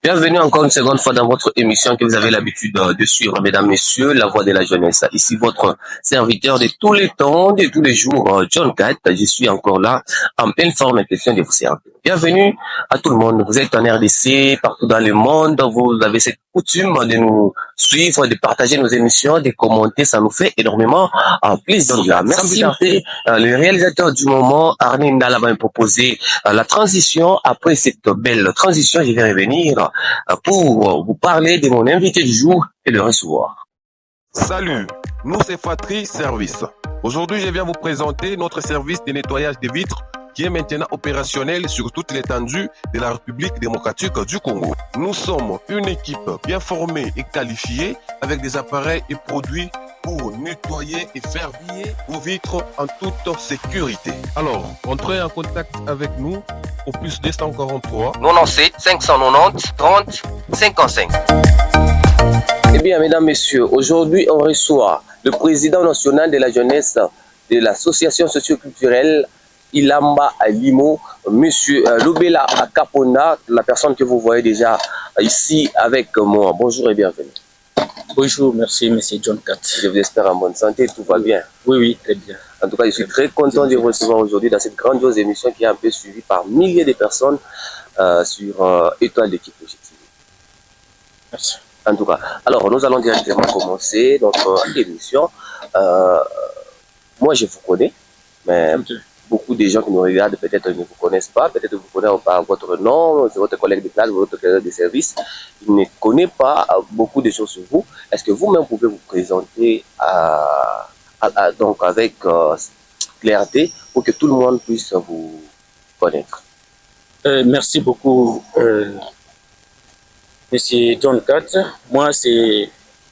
Bienvenue encore une seconde fois dans votre émission que vous avez l'habitude de suivre, mesdames, messieurs, La Voix de la Jeunesse. Ici votre serviteur de tous les temps, de tous les jours, John Cat. Je suis encore là, en pleine forme et question de vous servir. Bienvenue à tout le monde. Vous êtes en RDC, partout dans le monde. Vous avez cette coutume de nous suivre, de partager nos émissions, de commenter. Ça nous fait énormément plaisir. Merci. Le réalisateur du moment, Arne Ndala, va me proposer la transition. Après cette belle transition, je vais revenir pour vous parler de mon invité du jour et le recevoir. Salut, nous c'est Fatri Service. Aujourd'hui, je viens vous présenter notre service de nettoyage des vitres qui est maintenant opérationnel sur toute l'étendue de la République démocratique du Congo. Nous sommes une équipe bien formée et qualifiée avec des appareils et produits pour nettoyer et faire briller vos vitres en toute sécurité. Alors, entrez en contact avec nous au plus 243 97 590 30 55. Eh bien, mesdames, messieurs, aujourd'hui, on reçoit le président national de la jeunesse de l'association socioculturelle Ilamba Limo, monsieur Lobela Kapona, la personne que vous voyez déjà ici avec moi. Bonjour et bienvenue. Bonjour, merci, monsieur John Cat. Je vous espère en bonne santé, tout va bien. Oui, très bien. En tout cas, je suis très content de vous recevoir aujourd'hui dans cette grandiose émission qui est un peu suivie par milliers de personnes sur Étoile d'équipe positive. Merci. En tout cas, alors nous allons directement commencer notre émission. Moi, je vous connais, mais beaucoup de gens qui nous regardent peut-être ne vous connaissent pas, peut-être vous connaissent par votre nom, c'est votre collègue de classe, votre collègue de service. Ils ne connaissent pas beaucoup de choses sur vous. Est-ce que vous-même pouvez vous présenter donc avec clarté pour que tout le monde puisse vous connaître? Merci beaucoup, monsieur John Cat. Moi, c'est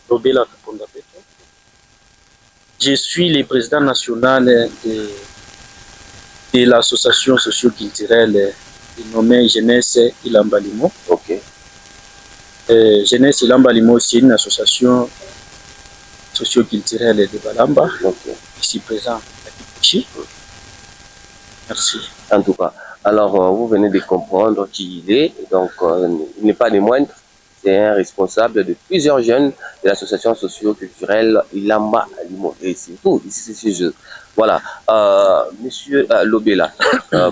Lobela Kapona. Je suis le président national de l'association socio-culturelle nommée Jeunesse Ilamba Limo. Ok. Jeunesse Ilamba Limo, c'est une association socio-culturelle de Balamba. Okay. Ici présent à Kipuchi. Merci. En tout cas, alors vous venez de comprendre qui il est. Donc, il n'est pas des moindres. C'est un responsable de plusieurs jeunes de l'association socio-culturelle Ilamba Limo. Et c'est tout, ici c'est chez eux. Voilà. Monsieur Lobela,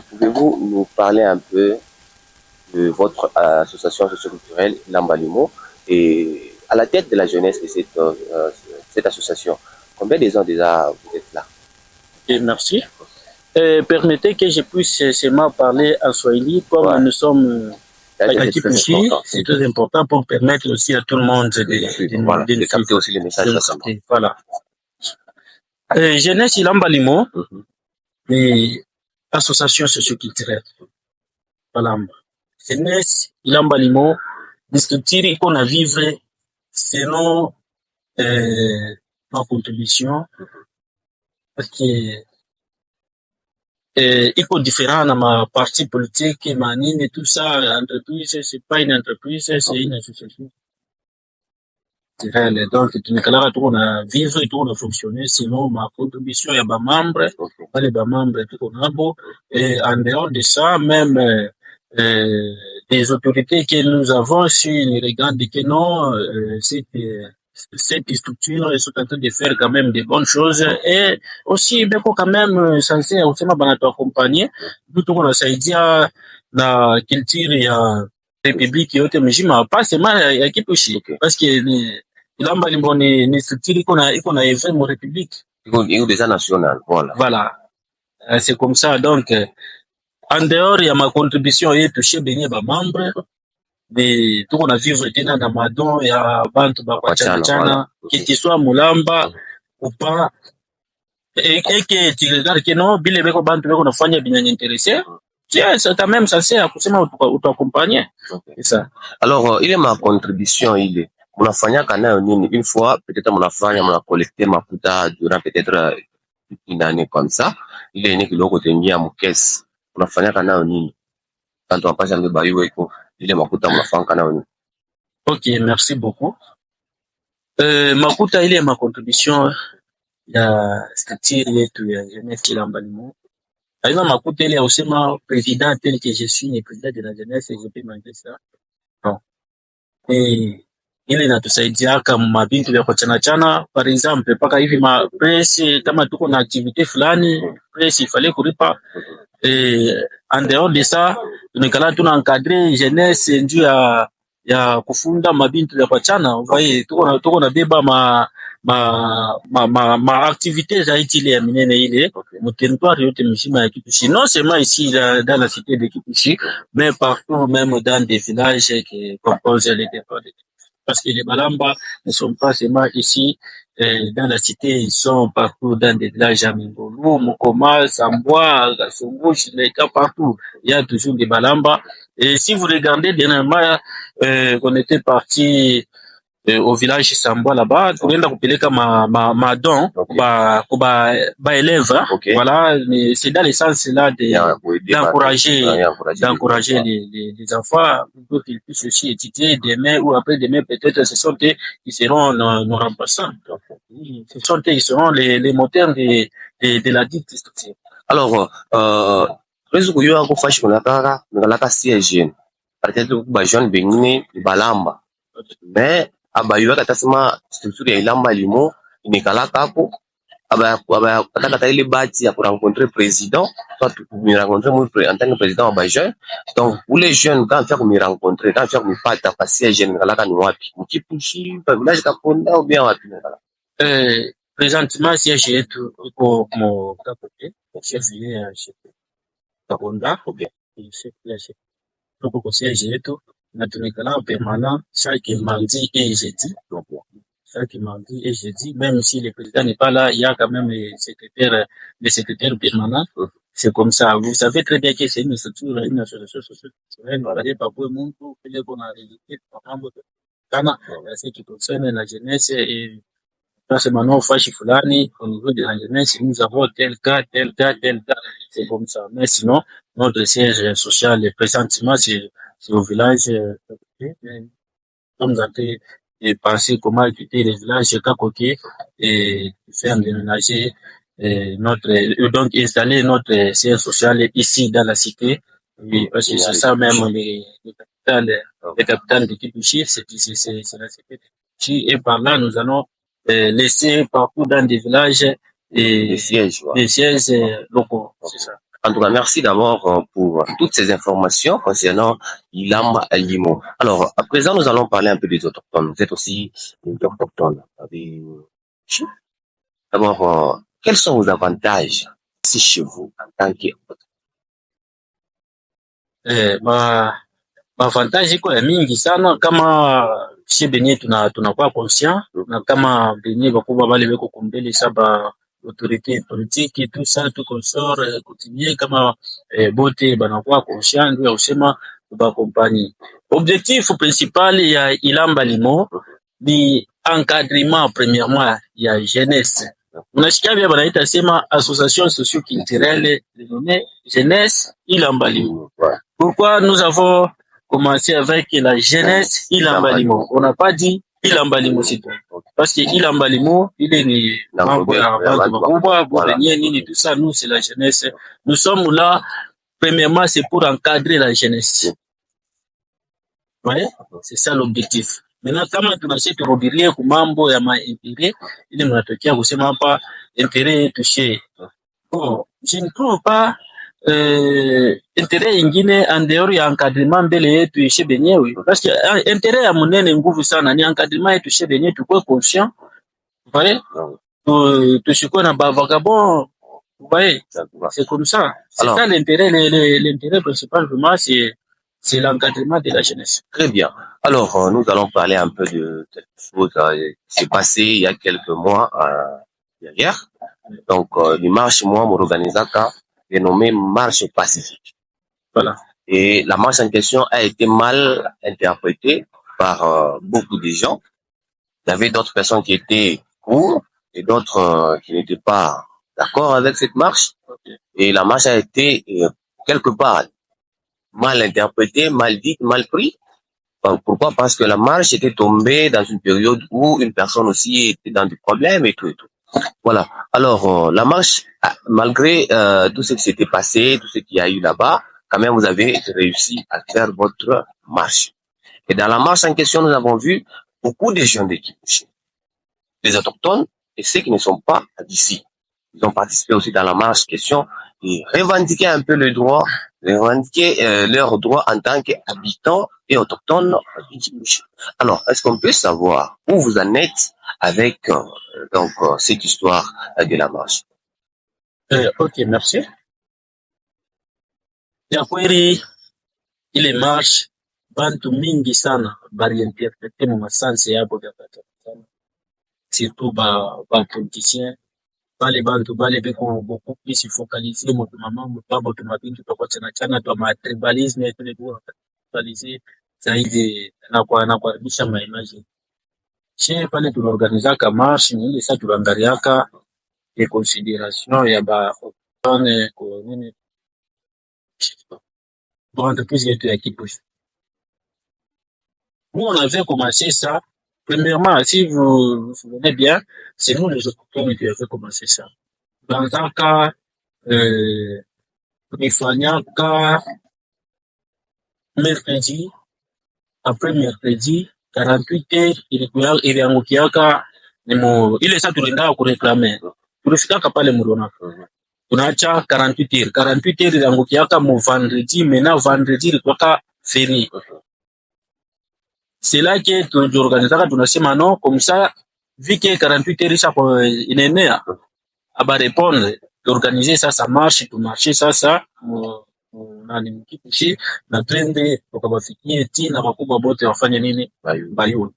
pouvez-vous nous parler un peu de votre association socio-culturelle Ilamba Limo et à la tête de la jeunesse de cette association? Combien de gens déjà vous êtes là? Et merci. Permettez que je puisse seulement parler en Swahili comme nous sommes à Kipuchi. C'est très important pour permettre aussi à tout le monde de capter aussi les messages. Voilà. Jeunesse Ilamba Limo, association socio-culturelle. Voilà. Jeunesse Ilamba Limo, discuter qu'on a vivre selon ma contribution parce que iko différent dans ma partie politique, ma nini, tout ça, entreprise, c'est pas une entreprise, c'est une association. Donc, tu n'es pas tout on a vivre et tout on a fonctionné selon ma contribution, il y a des membres, pas les membres, tout on a beau. Et en dehors de ça, même, les autorités que nous avons, si ils regardent que non, cette structure sont en train de faire quand même des bonnes choses et aussi ben quand même censé aussi accompagner tout on a saidia na culture ya république yote mjima pas seulement ya Kipushi parce que Ilamba Limo ni structure iko na event mo république iko déjà national. Voilà. C'est comme ça donc en dehors ya ma contribution yetu chez benye ba membre de tout on a vivre tena na madon ya bantu ba kwachana qui soit mulamba ou pas et que tu regardes que non bile beko bantu beko nafanya binyanya intéressé c'est quand même censé kusema utuaccompagner c'est ça. Alors ile ma contribution ile mnafanyaka nayo nini? Une fois peut-être mnafanya collecter makuta durant peut-être une année comme ça, ile yenye kiloko tengia mkesi mnafanyaka nayo nini? Quand on passe avec bayo iko ile makuta mnafanyaka nayo nini? Ok, merci beaucoup. Makuta ile ma contribution ya structure yetu ya jeunesse Ilamba Limo. Aina makuta ile ya usema président tel que je suis le président de la jeunesse et je peux manger ça. Bon. ile inatusaidiaka mabintu vya kuchana par exemple paka hivi ma press kama tuko na activité fulani press ifale kulipa en dehors de ça tunekala tuna encadrer jeunesse njuu ya kufunda mabintu vya kuchana voyez tuko na beba ma activité za itile ya minene ile mu territoire yote mzima ya Kipushi, non seulement ici dans la cité de Kipushi mais partout même dans des villages qui composent les territoires de Kipushi. Parce que les Balamba ne sont pas seulement ici dans la cité, ils sont partout dans des villages à Mingolu, Mukoma, Samboa, Gassongush, les cas partout. Il y a toujours des Balamba. Et si vous regardez dernièrement, on était parti au village Samboa là-bas, tulienda kupeleka ma don ba élèves, hein? Okay. Voilà, mais c'est dans le sens là d'encourager les enfants pour qu'ils puissent aussi étudier demain ou après-demain, peut-être ce sont eux qui seront nos remplaçants. Ce sont eux qui seront les moteurs de la dite structure. Alors, rezo kuyo ako fashi kunaka siège. Peut-être ba jeune bengine balamba. Mais abayuwa katasema structure ya ilamba limo inekalaka hapo atakata ile bati ya kurencontrer président soit me rencontrer moi en tant que président wa jeune. Donc pour les jeunes quand tu as me rencontrer quand tu as me pata pa siège nikalaka ni wapi Mkipushi pa village Kaponda ou bien wapi nikala présentement siège yetu iko mo Kapote chef ya Kaponda ou bien chef tuko siège yetu na tunikala permanent chaque mardi et jeudi. Chaque mardi et jeudi, même si le président n'est pas là, il y a quand même le secrétaire permanent. C'est comme ça. Vous savez très bien que c'est une structure, une association sociale, par pour le monde, pour qu'on a réalité, ce qui concerne la jeunesse et c'est maintenant Fashi Fulani, au niveau de la jeunesse, nous avons tel cas. C'est comme ça. Mais sinon, notre siège social, présentement, c'est au village, comme et penser comment quitter les villages Kakoké et faire déménager donc installer notre siège social ici dans la cité. Oui, parce que c'est ça même les capitales de Kipushi, c'est la cité de Kipushi. Et par là, nous allons laisser partout dans des villages des sièges locaux. C'est ça. En tout cas, merci d'abord pour toutes ces informations concernant Ilamba Limo. Alors, à présent, nous allons parler un peu des autochtones. Vous êtes aussi des autochtones. D'abord, quels sont vos avantages ici chez vous en tant qu'autochtone? Avantage iko ya mingi sana kama chez benye tunakuwa conscient na kama benye bakubwa bale beko kumbele saba autorité politique tout ça tout consort continuer kama bote banakuwa conscient ndio usema ba compagnie. Objectif principal ya Ilamba Limo ni encadrement premièrement ya jeunesse. Unasikia bia banaita sema association socio-culturelle de jeunesse Ilamba Limo. Pourquoi nous avons commencé avec la jeunesse Ilamba Limo? On n'a pas dit Ilamba Limo c'est tout. Parce que Ilamba Limo, il est né tout ça, nous c'est la jeunesse. Nous sommes là, premièrement c'est pour encadrer la jeunesse. Ouais, c'est ça l'objectif. Maintenant kama tunasema turudilie kumambo ya maintérêt, ili mnatokea kusema hapa intérêt touché. Oh, je ne trouve pas intérêt ingine en dehors ya encadrement mbele yetu ishe benyewe parce que intérêt ya munene nguvu sana ni encadrement yetu ishe benyewe tukwe conscient voyez tushikwe na ba vagabond voyez c'est comme ça c'est alors, ça l'intérêt principal vraiment c'est l'encadrement de la jeunesse. Très bien. Alors nous allons parler un peu de quelque chose qui s'est passé il y a quelques mois derrière. Donc dimanche moi m'organisaka dénommé Marche Pacifique. Voilà. Et la marche en question a été mal interprétée par beaucoup de gens. Il y avait d'autres personnes qui étaient pour et d'autres qui n'étaient pas d'accord avec cette marche. Et la marche a été quelque part mal interprétée, mal dite, mal prise. Pourquoi? Parce que la marche était tombée dans une période où une personne aussi était dans des problèmes et tout et tout. Voilà. Alors, la marche, malgré tout ce qui s'était passé, tout ce qu'il y a eu là-bas, quand même, vous avez réussi à faire votre marche. Et dans la marche en question, nous avons vu beaucoup de jeunes d'équipe, les autochtones et ceux qui ne sont pas d'ici. Ils ont participé aussi dans la marche question et revendiquer un peu le droit, revendiquer leurs droits en tant qu'habitants et autochtones du Djibouti. Alors, est-ce qu'on peut savoir où vous en êtes avec cette histoire de la marche? Ok, merci. Ya kweli ile march bantu mingi sana baliinterprete mu masanse yabo vya katakatana, surtout ba politiciens bale bantu bale beko beaucoup plus focalisé mu mamambo babo tumabintu tokwa chana twa matribalisme tule kwa focalisé zaidi na kuharibisha maimaji. Che pale tunaorganizaka march ni ile sasa tunaangaliaka les considérations ya ba autochtone ko nini pour entreprise yetu ya Kipushi. Nous, on avait commencé ça. Premièrement, si vous vous souvenez bien, c'est nous les autochtones qui avaient commencé ça. Dans un cas, tulifanyaka mercredi, après mercredi, 48 heures, iliangukiaka ile saa tuliendaka kureklame. Tulifikaka pale Murona. Tunaacha 48 heures. 48 heures iliangukiaka mu vendredi, maintenant vendredi ilikuwa férié. C'est là que tunaorganizaka tunasema non comme ça vu que 48 heures ça inaenea aba répondre d'organiser ça ça marche tu marcher ça nani mkipishi na twende tukabafikie tina makubwa bote wafanye nini bayuni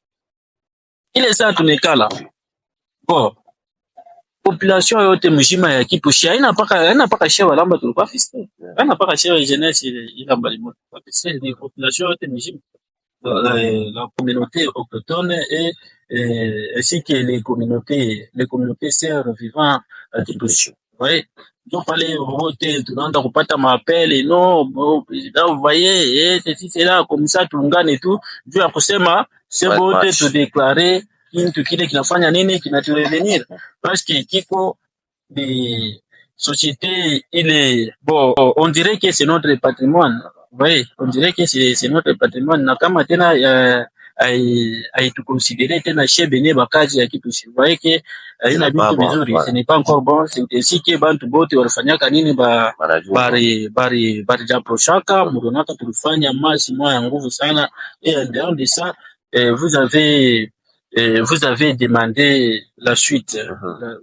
ile saa tunekala bon population yote mjima ya Kipushi haina paka shewa lamba tulikuwa fiste haina paka shewa jeunesse ila mbali moto parce que les population yote mjima la communauté autochtone et ainsi que les communautés sœurs vivant à Kipushi. Oui. Donc, parler au hôtel, tout le monde a pas m'appel et non, bon, président, vous voyez, c'est là, comme ça, tout le monde et tout. Dieu a kusema, c'est beau de te déclarer, kitu kile kinafanya nini, kinaturevenir. Parce que kiko des sociétés, il est, bon, on dirait que c'est notre patrimoine. Oui, on dirait que c'est notre patrimoine. Na kama tena haituconsidéré tena chez Bene bakaji ya Kipushi. Vous voyez que ina vitu vizuri, ce n'est pas encore bon. C'est ainsi que bantu bote walifanyaka nini bari japroshaka, mudonaka tulifanya masi moya nguvu sana. Et en dehors de ça, vous avez demandé la suite.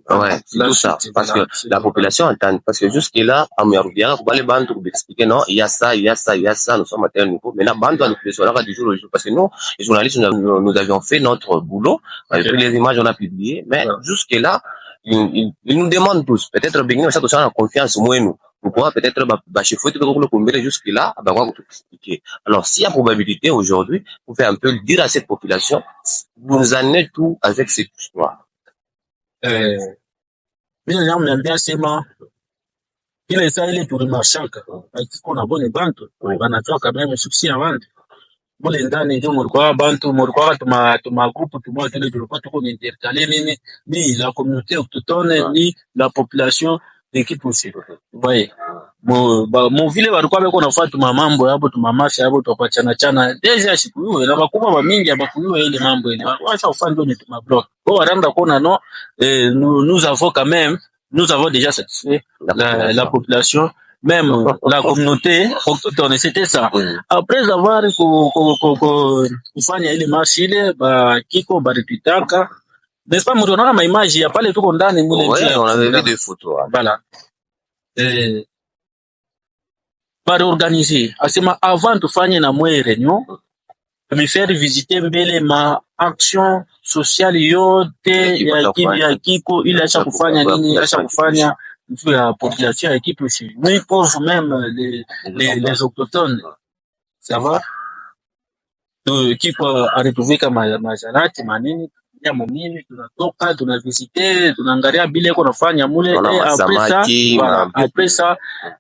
Ouais, c'est tout ça. Parce que la population entend, parce que jusque-là, à Mouyaroudia, vous allez bantu vous expliquer, non, il y a ça, nous sommes à tel niveau. Mais là, bantu, nous faisons du jour au jour. Parce que nous, les journalistes, nous avions fait notre boulot. Okay. Les images, on a publié. Mais jusque-là, ils nous demandent tous. Peut-être, bien, ça, on a confiance, moi, nous. Pourquoi peut-être chez Fouette le combler jusque-là, vous expliquer. Alors, s'il y a probabilité aujourd'hui, vous pouvez un peu dire à cette population, vous nous en êtes tout avec cette histoire. Mimi naambia sema ile saa ile tulimashaka kuna bone bantu wanatoka meme suksi ya bantu mule ndani ndio mlikuwa bantu mlikuwa tuma groupe tumoja tele tulikuwa tuko intercaler nini ni la communauté autochtone ni la population de Kipushi. Voyez mon vile walikuwa beko nafuata mambo hapo tumamasha hapo tukachana deja siku na bakubwa ba mingi abakuiwa ile mambo ile wacha ufanye ndio tuma block kwa waranda kona no nous avons quand même nous avons déjà satisfait la population même la communauté autochtone c'était ça après avoir kufanya ile marche ile ba kiko barititaka n'est-ce pas mtunaona maimage ya pale tuko ndani mule ouais, on avait vu des photos voilà par organiser asema avant tufanye na mwe réunion me faire visiter mbele ma action sociale yote ya kiko ili acha kufanya nini acha kufanya pour la population ya Kipushi mais pour même les autochtones ça va kiko arituvika majarati manini ya mumini tunatoka tunavisite tunaangalia bile kunafanya mule après ça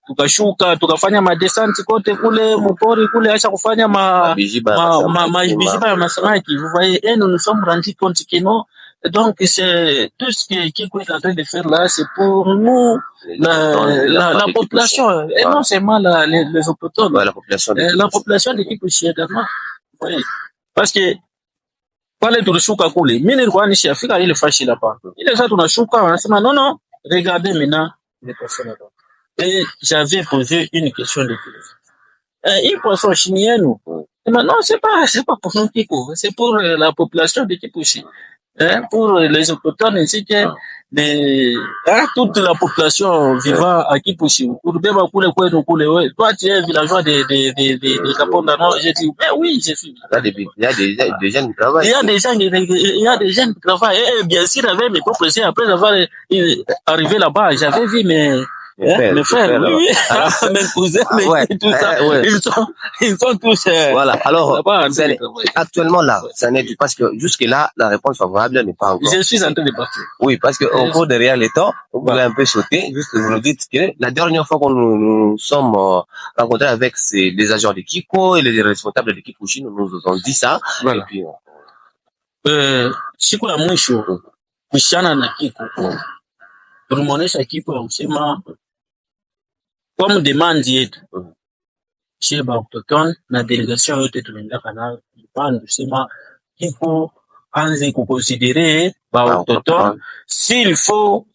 tukashuka tukafanya madescente kote kule mpori kule acha kufanya mabijiba ya masamaki vous voyez et nous sommes rendus compte que non donc c'est tout ce qui est en train de faire là c'est pour nous la population et non seulement les autochtones la population de Kipushi également oui parce que pale tulishuka kule, mimi nilikuwa nishafika ile fashi là pas. Ile sasa tunashuka wanasema non, regardez maintenant les personnes là. Et j'avais posé une question de plus. Une poisson chini yenu. Non, c'est pas pour nous Kiko, c'est pour la population de Kipushi. Pour les autochtones ainsi que toute la population vivant à Kipushi. Pour beba kule kwenu kule, ouais. Toi, tu es villageois de Kaponda, non? J'ai dit, mais oui, je suis. Il y a des gens qui travaillent. Il y a des gens qui travaillent. Et bien sûr, avec mes propres yeux, après avoir arrivé là-bas, j'avais vu mes frères, oui, mes cousins, tout ça. Ils sont tous, voilà. Alors, là-bas, actuellement là, ça n'est parce que jusque là, la réponse favorable n'est pas encore. Je suis en train de partir. Oui, parce que au cours derrière les temps, vous avez un peu sauté, juste vous nous dites que la dernière fois qu'on nous sommes rencontrés avec les agents de Kiko et les responsables de Kikuchi, nous nous ont dit ça. Voilà. Et puis, siku ya mwisho kushana na Kiko tulimuonesha Kiko ya kusema kwa mdemandi yetu chez ba autochtone na delegation yote tunaendaka nayo ipande kusema Kiko anze kuconsidérer ba autochtone s'il faut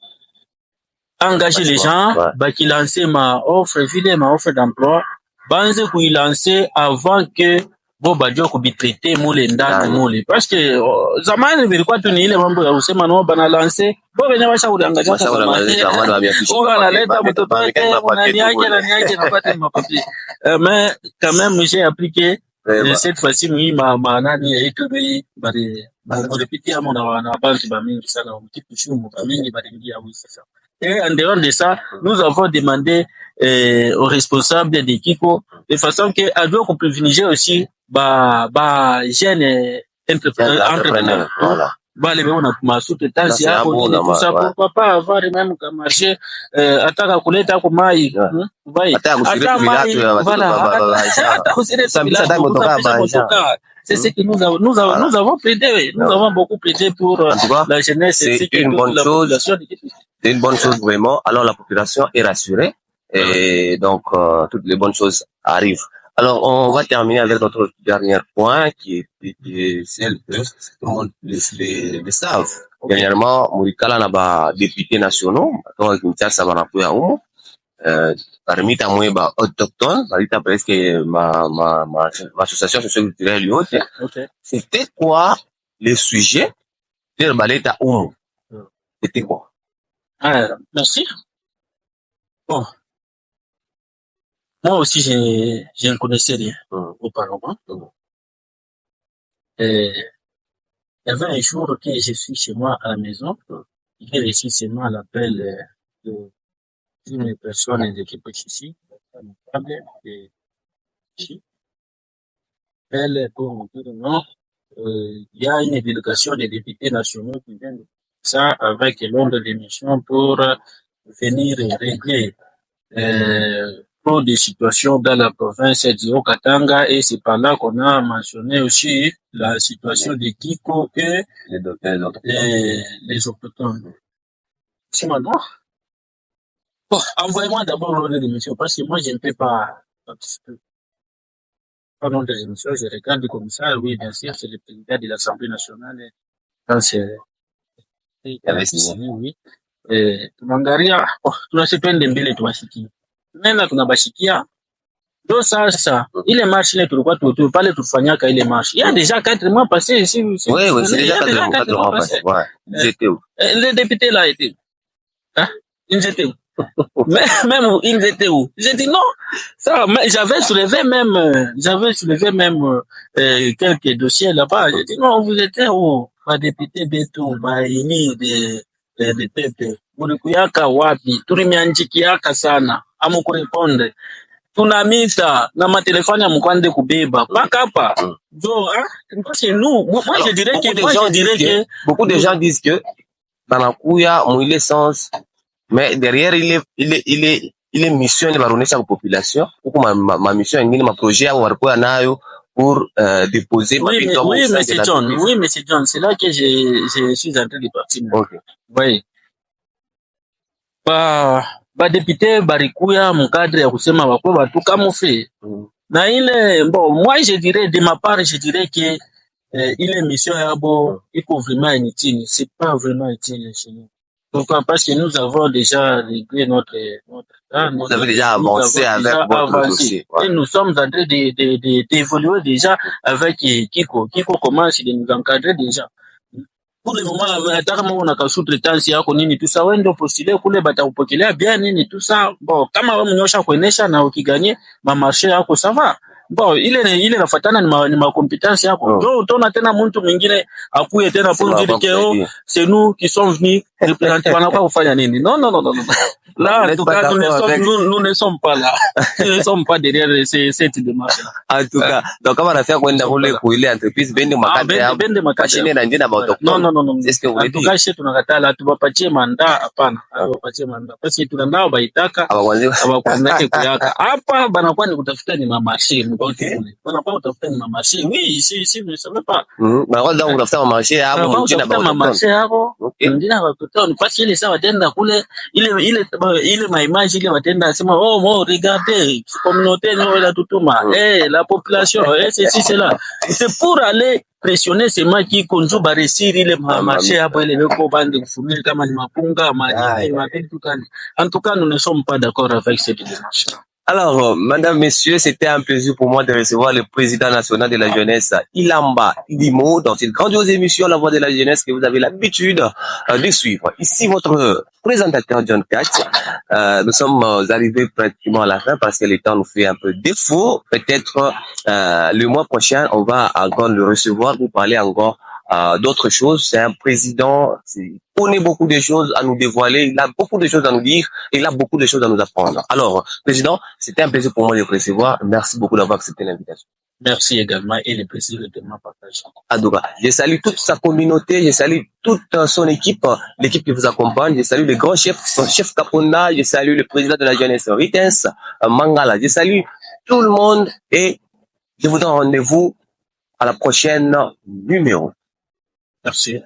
engager les gens qui lancer ma offre d'emploi banze kuilancer avant que bajua kubitraiter mule ndani mule parce que zamani vilikuwa tu ni ile mambo ya kusema no bana lancer wenyewe washa uliangalia zamani wanaleta mtoto wake unaniaje napata mapapi mais quand même j'ai appliqué cette fois-ci maanani yetu bali kulipitia mona wana bantu ba mingi sana mkikushumu ba mingi balingia huko sasa. Et en dehors de ça, nous avons demandé aux responsables de Kiko de façon que à doit privilégier aussi jeunes entrepreneurs. Voilà. Bale beona kuma sous-traitance yako tout ça pour pas avoir même comme marché ataka kuleta kwa mai hata kusireta vilato ya hata kusireta vilato c'est ce que nous avons plaidé, nous avons beaucoup plaidé pour la jeunesse. C'est une bonne chose. C'est une bonne chose vraiment. Alors la population est rassurée et donc toutes les bonnes choses arrivent. Alors on va terminer avec notre dernier point qui est celle que tout le monde le savent. Dernièrement, Murikala n'a pas députés nationaux, donc Kinshasa banakuya humo. Parmi ta mweba autochtone, balita presque ma association socio-culturelle yote. C'était quoi le sujet de baleta humo? C'était quoi? Merci. Bon. Moi aussi, je ne connaissais rien auparavant. Il y avait un jour que je suis chez moi à la maison, j'ai reçu seulement l'appel d'une personne de Québec ici, elle, pour dire non, il y a une délégation des députés nationaux qui vient de ça avec l'ordre de mission pour venir régler trop de situations dans la province du Haut-Katanga et c'est par là qu'on a mentionné aussi la situation de Kiko et les autochtones. C'est maintenant. Bon, envoyez-moi d'abord l'ordre de mission parce que moi je ne peux pas participer. Pas l'ordre de mission, je regarde comme ça, oui bien sûr, c'est le président de l'Assemblée nationale. Quand c'est oui. Tunaangalia tunasipende mbele tuwasikie. Nenda tunabashikia. Ndio sasa ile marche ile tulikuwa tu pale tufanyaka ile marche. Il y a déjà 4 mois passés ici. Oui, c'est déjà 4 mois passés. Ouais. Ils étaient où? Les députés là étaient. Hein? Ils étaient où? Même ils étaient où? J'ai dit non. Ça, j'avais soulevé même quelques dossiers là-bas. J'ai dit non, vous étiez où? Ba député betu ba ini de pepe. Mulikuaka wapi? Tulimianjikiaka sana. Amukureponde. Tunamita na matelefoni ya mkwande kubeba. Paka hapa. Jo, c'est nous. Moi je dirais que beaucoup de gens disent que banakuya mwile sens mais derrière il est mission de baronesha population huko ma mission nyingine ma projet yao walikuwa nayo pour déposer oui, monsieur John, c'est là que je suis en train de partir. Okay. Oui. Ba député barikuya mkadre ya kusema wako watu kama fait. Na ile bon, moi je dirais de ma part je dirais que il est mission yabo, il faut vraiment inutile. C'est pas vraiment utile chez nous. Pourquoi? Parce que nous avons déjà réglé notre cas. Vous avez déjà avancé avec votre dossier. Ouais. Et nous sommes en train d'évoluer déjà avec Kiko. Kiko commence de nous encadrer déjà. Pour le moment, hata kama una sous-traitance yako nini tout ça, wewe ndio postule kule batakupokelea bien nini tout ça. Bon, kama wewe mnyosha kuenesha na ukiganye ma marché yako ça va. Bon, ile nafuatana ni ma compétence yako. Ndio utaona tena mtu mwingine akuye tena pour dire que c'est nous qui sommes venus représenter wanakuwa kufanya nini. Non. Là, en tout cas, nous ne sommes pas là. Nous ne sommes pas derrière cette démarche. En tout cas, donc kama nafia kwenda kule kuile entreprise bende makate ya machine na njina ba autochtone. Non. C'est ce que vous voulez dire. En tout cas, chez tunakatala tubapatie mandat hapana. Tubapatie mandat. Parce que tunandao baitaka abakwanza kuyaka. Hapa banakuwa ni kutafuta ni mamarché. Okay. Banakuwa kutafuta ni mamarché. Oui, si vous ne savez pas. Banakuwa ndio kutafuta mamarché hapo njina ba autochtone. Mamarché hapo. Njina ba autochtone. Parce que ile sawa tenda kule ile maimage ile watenda sema regardez communauté nous la tutuma la population c'est là c'est pour aller pressionner ces gens qui conjure ba réussir ile marché hapo ile leko bande kufunili kama ni mapunga en tout cas nous ne sommes pas d'accord avec cette démarche. Alors, madame, messieurs, c'était un plaisir pour moi de recevoir le président national de la jeunesse, Ilamba Idimo, dans cette grandiose émission La Voix de la jeunesse que vous avez l'habitude de suivre. Ici, votre présentateur John Katz. Nous sommes arrivés pratiquement à la fin parce que le temps nous fait un peu défaut. Peut-être le mois prochain, on va encore le recevoir pour parler encore d'autres choses. C'est un président qui connaît beaucoup de choses à nous dévoiler, il a beaucoup de choses à nous dire, et il a beaucoup de choses à nous apprendre. Alors, président, c'était un plaisir pour moi de vous recevoir. Merci beaucoup d'avoir accepté l'invitation. Merci également et le plaisir de ma partage. Adoura. Je salue toute sa communauté, je salue toute son équipe, l'équipe qui vous accompagne, je salue le grand chef, son chef Kapona, je salue le président de la jeunesse Ritens Mangala, je salue tout le monde et je vous donne rendez-vous à la prochaine numéro. Merci.